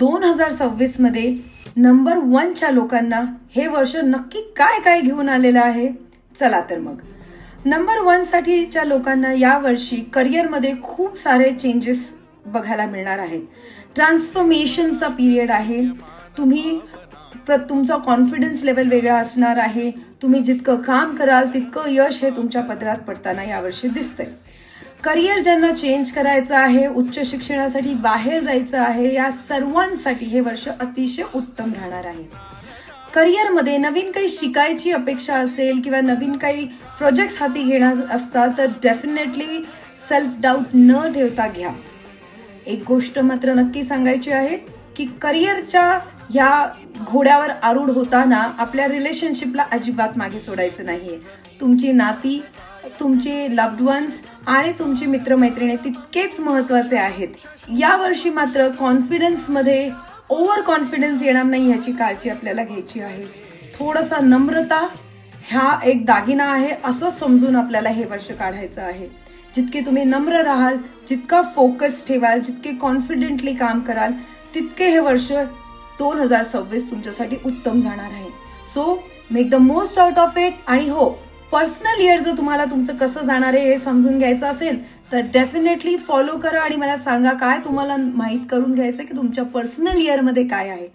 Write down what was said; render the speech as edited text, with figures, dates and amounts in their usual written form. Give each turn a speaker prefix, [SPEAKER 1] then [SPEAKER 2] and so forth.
[SPEAKER 1] 2026 मध्ये नंबर 1च्या लोकांना हे वर्ष नक्की काय काय घेऊन आलेलं आहे. चला तर मग नंबर 1 साठीच्या लोकांना या वर्षी करिअरमध्ये खूप सारे चेंजेस बघायला मिळणार आहेत. ट्रान्सफॉर्मेशनचा पिरियड आहे. तुमचा कॉन्फिडन्स लेवल वेगळा असणार आहे. तुम्ही जितकं काम कराल तितकं यश हे तुमच्या पदरात पडताना यावर्षी दिसतंय. करिअर ज्यांना चेंज करायचं आहे, उच्च शिक्षणासाठी बाहेर जायचं आहे, या सर्वांसाठी हे वर्ष अतिशय उत्तम राहणार आहे. करिअरमध्ये नवीन काही शिकायची अपेक्षा असेल किंवा नवीन काही प्रोजेक्ट्स हाती घेणार असतात तर डेफिनेटली सेल्फ डाऊट न ठेवता घ्या. एक गोष्ट मात्र नक्की सांगायची आहे की करिअरच्या ह्या घोड्यावर आरूढ होताना आपल्या रिलेशनशिपला अजिबात मागे सोडायचं नाहीये. तुमची नाती, तुमचे लव्ड वन्स आणि तुमची मित्रमैत्रिणी तितकेच महत्वाचे आहेत. यावर्षी मात्र कॉन्फिडन्समध्ये ओव्हर कॉन्फिडन्स येणार नाही याची काळजी आपल्याला घ्यायची आहे. थोडासा नम्रता हा एक दागिना आहे असं समजून आपल्याला हे वर्ष काढायचं आहे. जितके तुम्ही नम्र राहाल, जितका फोकस ठेवाल, जितके कॉन्फिडेंटली काम कराल तितके हे वर्ष 2026 तुमच्यासाठी उत्तम जाणार आहे. So make the most out of it. आणि हो, पर्सनल इयर जर तुम्हाला तुमचं कसं जाणार आहे हे समजून घ्यायचं असेल तर डेफिनेटली फॉलो करा आणि मला सांगा काय तुम्हाला माहीत करून घ्यायचं की तुमच्या पर्सनल इयरमध्ये काय आहे.